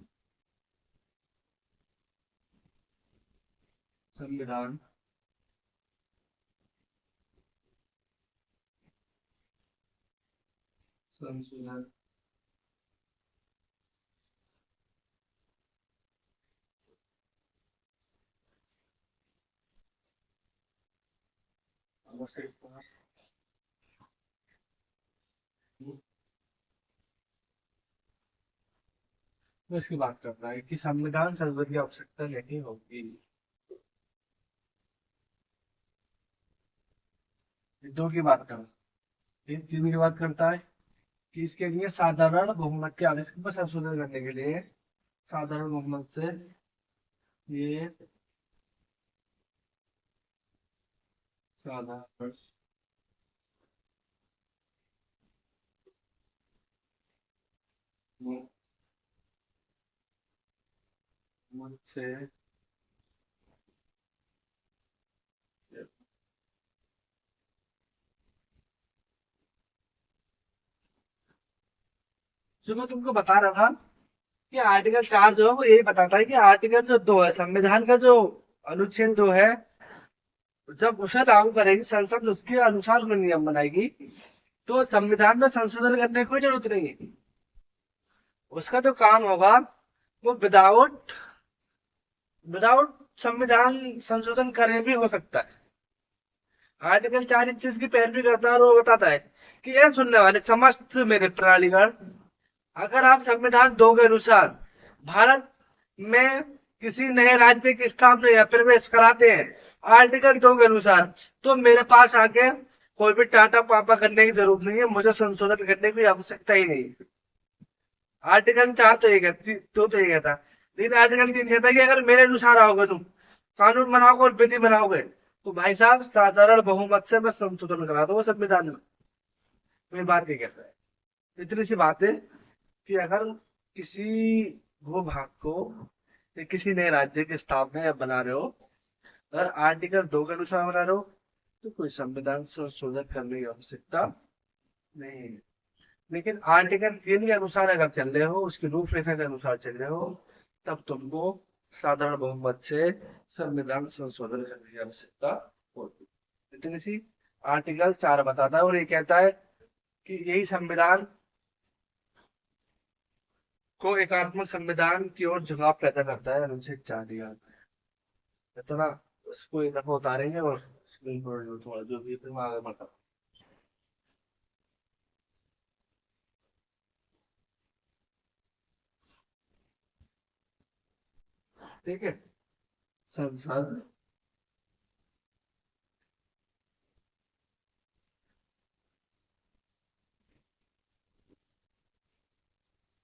संविधान संशोधन आवश्यकता तो इसकी बात करता है कि संविधान संशोधन की आवश्यकता नहीं होगी। ये दो की बात कर, ये तीन की बात करता है कि इसके लिए साधारण बहुमत के आदेश पर संशोधन करने के लिए साधारण बहुमत से ये साधारण बहुमत से जो मैं तुमको बता रहा था कि आर्टिकल 4 जो है वो यही बताता है कि आर्टिकल जो 2 है संविधान का जो अनुच्छेद 2 है, जब उसे लागू करेगी संसद उसके अनुसार कोई नियम बनाएगी तो संविधान में संशोधन करने की कोई जरूरत नहीं है। उसका जो काम होगा वो विदाउट विदाउट संविधान संशोधन करे भी हो सकता है। आर्टिकल 4 इस चीज की पैरवी करता है और वो बताता है कि ये सुनने वाले समस्त मेरे प्रणालीगण, अगर आप संविधान 2 के अनुसार भारत में किसी नए राज्य की स्थापना या प्रवेश कराते हैं आर्टिकल 2 के अनुसार, तो मेरे पास आके कोई भी टाटा पापा करने की जरूरत नहीं है, मुझे संशोधन करने की आवश्यकता ही नहीं। आर्टिकल 4 तो ये कहती तो ये कहता, लेकिन आर्टिकल 3 कहता है कि अगर मेरे अनुसार आओगे तुम कानून बनाओगे और विधि बनाओगे तो भाई साहब साधारण बहुमत से मैं संशोधन करा दूंगा संविधान में। मेरी बात ये कहता है, इतनी सी बात है कि अगर किसी भूभाग को या किसी नए राज्य की स्थापना या बना रहे हो, अगर आर्टिकल 2 के अनुसार बना रहे हो तो कोई संविधान संशोधन करने की आवश्यकता नहीं है। लेकिन आर्टिकल 3 के अनुसार अगर चल रहे हो, उसकी रूपरेखा के अनुसार चल रहे हो, तब तुमको साधारण बहुमत से संविधान संशोधन करने की आवश्यकता होती है। इतनी सी आर्टिकल 4 बताता है और ये कहता है कि यही संविधान को एकात्मक संविधान की ओर झुकाव पैदा करता है। अनुच्छेद 4 है तो ना, उसको एक दफा उतारेंगे और स्क्रीन पर थोड़ा जो भी फिर आगे बढ़ा। ठीक है, संसद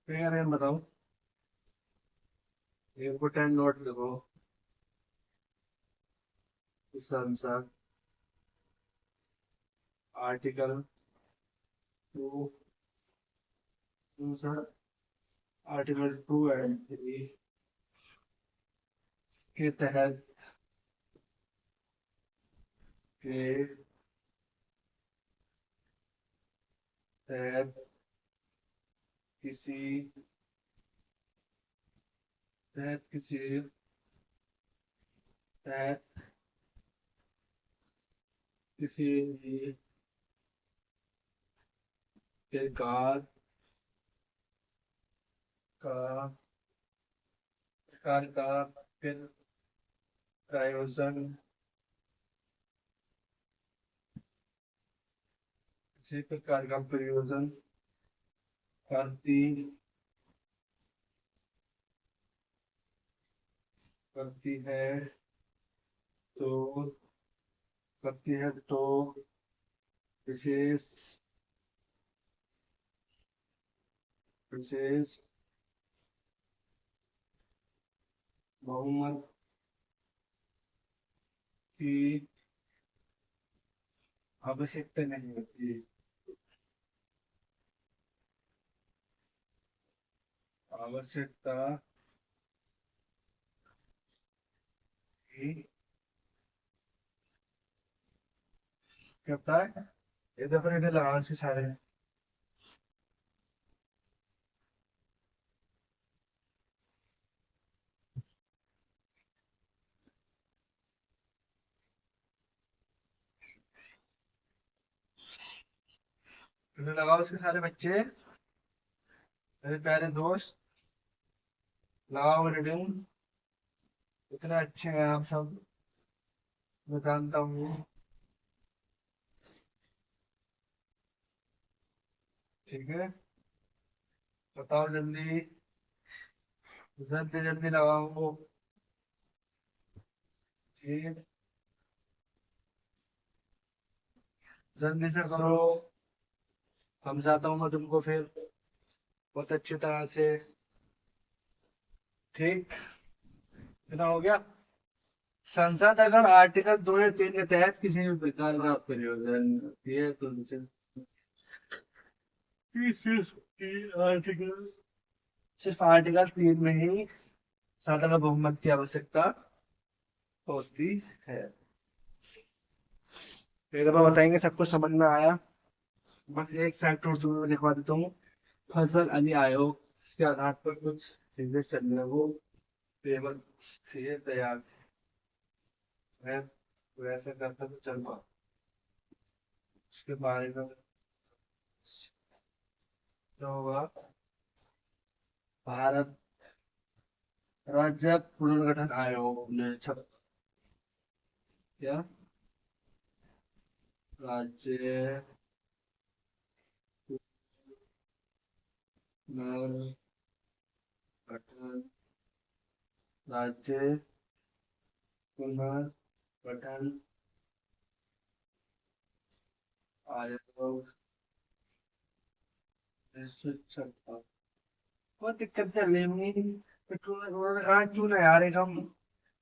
क्या है बताओ, इम्पोर्टेंट नोट लिखो। संसद आर्टिकल 2, संसद आर्टिकल 2 एंड 3 के तहत के तहत किसी तहत किसी तहत किसी भी प्रकार का प्रकार का फिर प्रायोजन किसी प्रकार का प्रयोजन करती करती है तो करती है तो विशेष विशेष बहुमत की आवश्यकता नहीं होती। आवश्यकता ही क्या पता है, इधर पर इधर लगाओ इसके सारे। इधर लगाओ इसके सारे बच्चे, मेरे प्यारे दोस्त। लगाओ रीडिंग। इतने अच्छे हैं आप सब, मैं जानता हूँ। ठीक है, बताओ जल्दी, जल्दी जल्दी लगाओ जी, जल्दी से करो। समझाता हूँ मैं तुमको फिर बहुत अच्छी तरह से। ठीक, इतना हो गया। संसद अगर आर्टिकल 2 या 3 के तहत किसी भी प्रकार का प्रयोजन दिए तो उसे आर्टिकल, सिर्फ आर्टिकल 3 में ही साधारण बहुमत की आवश्यकता होती है। एक दफा बताएंगे, सब कुछ समझ में आया। बस एक फैक्ट और तुम्हें लिखवा देता हूँ। फजल अली आयोग जिसके आधार पर कुछ चीजें चल रही है, वो पेपर थे तैयार है, वैसे करता तो चल पा। उसके बारे में क्या होगा? भारत राज्य पुनर्गठन आयोग ने छप, क्या, राज्य पुनर्गठन, राज्य पुनर्गठन आयोग छपा। बहुत दिक्कत चल रही है। उन्होंने कहा क्यों ना यार एक हम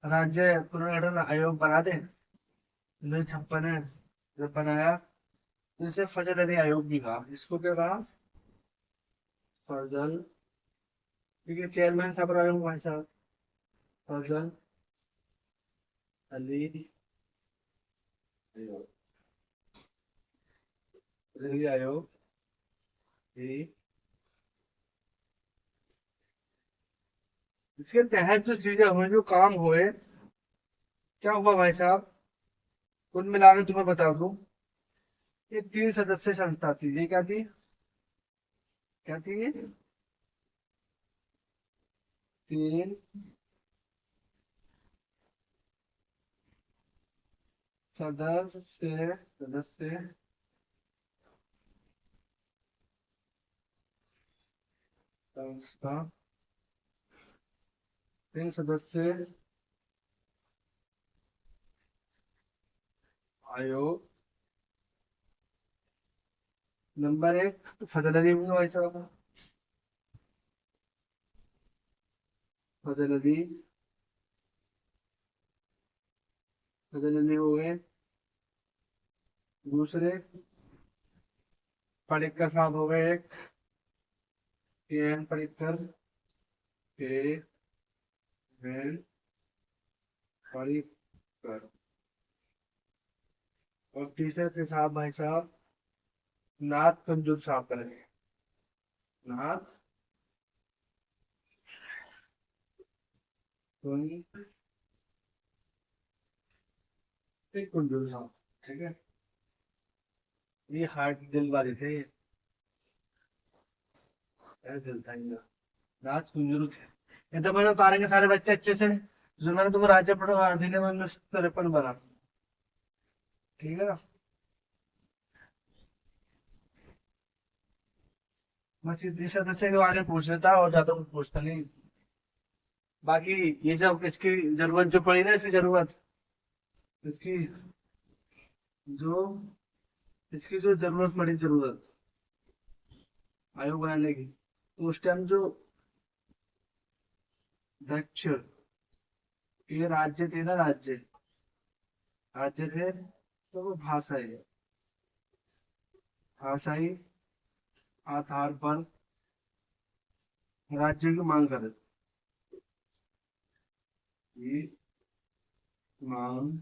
राज्य पुनर्गठन आयोग बना दे। 1956 है जब बनाया, तो इसे फजल अली आयोग भी कहा। इसको क्या कहा? फजल, क्योंकि चेयरमैन साहब रहे हूँ भाई साहब, फजल अली आयोग, फजल अली आयोग ही। इसके तहत जो चीजें हुई, जो काम हुए, क्या हुआ भाई साहब, कुल मिला के तुम्हें बता दूं। ये 3 सदस्य संस्था थी। ये क्या थी? क्या थी ये? 3 सदस्य संस्था, 3 सदस्य आयोग। नंबर 1 फजल अली हुआ भाई साहब, फजल अली, फजल अली हो गए। दूसरे पडिक्कर साहब हो गए एक, के एन पडिक्कर, के एन पडिक्कर। और तीसरे थे साहब भाई साहब नाथ कंजूर साहब करेंगे, नाथ कंजूर साहब। ठीक है, ये हार्ट दिल वाले थे, ये दिल था इनका, नाथ कुंजरू थे। ये तो मैं उतारेंगे सारे बच्चे अच्छे से, जो मैंने तुम्हें राज्य पढ़ा अधिनियम 1953 बना। ठीक है ना? बस इस सदस्य के बारे में पूछ लेता और ज्यादा कुछ पूछता नहीं। बाकी ये जब इसकी जरूरत जो पड़ी ना, इसकी जरूरत, इसकी जो, इसकी जो जरूरत पड़ी, जरूरत आयोग बनाने की, तो उस टाइम जो दक्ष, ये राज्य थे ना, राज्य, राज्य थे, तो वो भाषाई, भाषाई आधार पर राज्य की मांग करे, ये मांग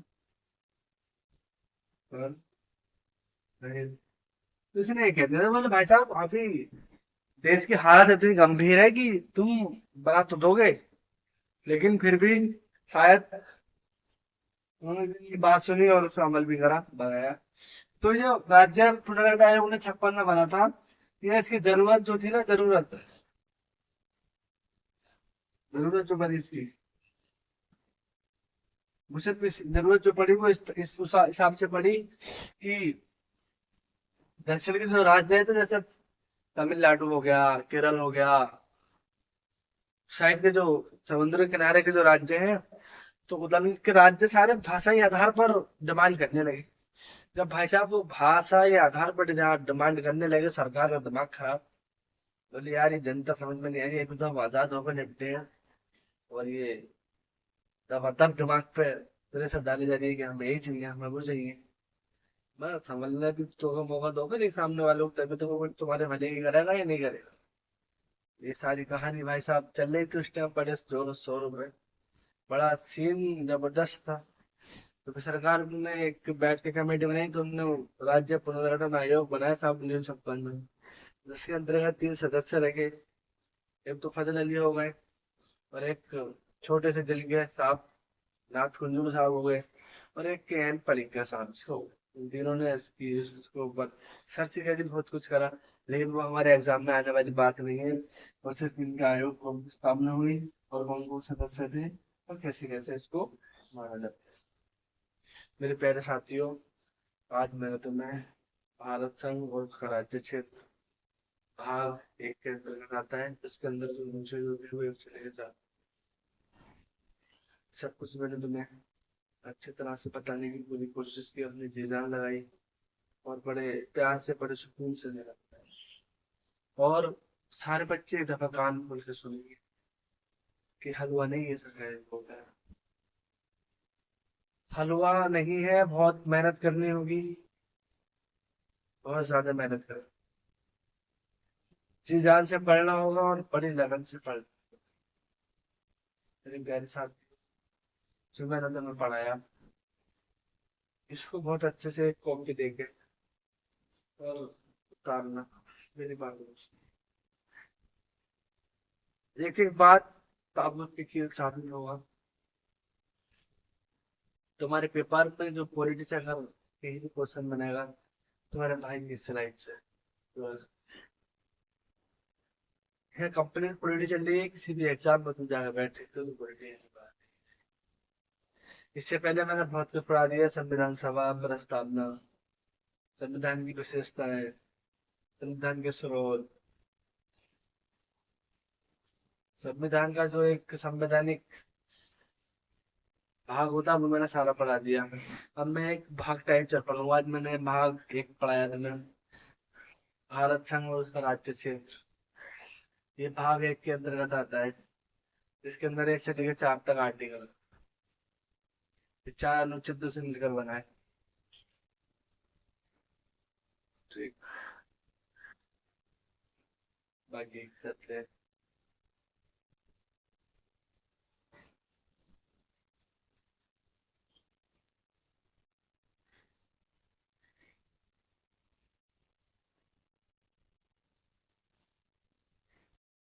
पर तो इसने ये कहते थे बोले भाई साहब अभी देश की हालत इतनी गंभीर है कि तुम बना तो दोगे, लेकिन फिर भी शायद उन्होंने की बात सुनी और उस पर अमल भी करा, बनाया। तो ये राज्य पुनर्गठन आयोग 1956 में बना था। ये इसकी जरूरत जो थी ना, जरूरत जरूरत जो बनी इसकी, मुझे भी जरूरत जो पड़ी वो इस उस हिसाब से पड़ी कि दक्षिण के जो राज्य है, तो जैसे तमिलनाडु हो गया, केरल हो गया, साइड के जो समुद्र किनारे के जो राज्य हैं, तो उधर के राज्य सारे भाषाई आधार पर डिमांड करने लगे। जब भाई साहब वो भाषा या आधार पर जहाँ डिमांड करने लगे, सरकार का दिमाग खराब। बोले यार ये जनता समझ में नहीं आई, अभी तो हम आजाद होकर निपटे हैं, और ये तब दिमाग पे तेरे सब डाली जा रही है कि हमें यही चाहिए, हमें वो चाहिए। बस समझने भी तो मौका दोगे नहीं सामने वालों को, तभी तो वो तुम्हारे भले ही करेगा या नहीं करेगा। ये सारी कहानी भाई साहब चल रही थी उस टाइम, बड़े जोर शोर में, बड़ा सीन जबरदस्त था। तो फिर सरकार ने एक बैठ के कमेटी बनाई, तो उन्होंने राज्य पुनर्गठन आयोग बनाया साहब 1956 में, जिसके अंतर्गत 3 सदस्य रखे। एक तो फजल अली हो गए, और एक छोटे से दिल के साहब नाथ कुंजू साहब हो गए, और एक के एन परीक्षा साहब हो गए। इन तीनों ने इसके ऊपर सर्च किया जी, बहुत कुछ करा, लेकिन वो हमारे एग्जाम में आने वाली बात नहीं है। और सिर्फ इनके आयोग को स्थापना हुई, और कौन कौन सदस्य थे, और कैसे कैसे इसको माना जाता है। मेरे प्यारे साथियों, आज मैंने तुम्हें भारत संघ और उसका राज्य क्षेत्र भाग 1 के अंतर्गत आता है, इसके अंदर जो मुझे जो भी हुए चले गए सब कुछ मैंने तुम्हें अच्छी तरह से बताने की पूरी कोशिश की, अपनी जी जान लगाई, और बड़े प्यार से बड़े सुकून से मेरा, और सारे बच्चे एक दफा कान खोल के सुनेंगे कि हलवा नहीं है सका है, हलवा नहीं है, बहुत मेहनत करनी होगी, बहुत ज्यादा मेहनत कर, जी जान से पढ़ना होगा, और बड़ी लगन से पढ़ना। मेरे प्यारे साथ, जो मैंने तुम्हें पढ़ाया, इसको बहुत अच्छे से कॉपी देके और उतारना, मेरी बात एक एक बात ताबूत की कील साबित होगा। तुम्हारे पेपर में जो पॉलिटी से अगर कहीं भी क्वेश्चन बनेगा, तुम्हारे भाई की स्लाइड से, तो है कंप्लीट पॉलिटी चल रही है, किसी भी एग्जाम में तुम जाकर बैठ सकते हो, तो पॉलिटी है। इससे पहले मैंने बहुत कुछ पढ़ा दिया, संविधान सभा, प्रस्तावना, संविधान की विशेषताएं, संविधान के स्रोत, संविधान का जो एक संवैधानिक भाग होता है वो मैंने सारा पढ़ा दिया। अब मैं एक भाग टाइप चल पढ़ूंगा। आज मैंने भाग 1 पढ़ाया था, मैं भारत संघ और उसका राज्य क्षेत्र, ये भाग 1 के अंतर्गत आता है। इसके अंदर 1 से लेकर 4 तक आर्टिकल, 4 अनुच्छेदों से मिलकर बना है। ठीक, बाकी चलते हैं।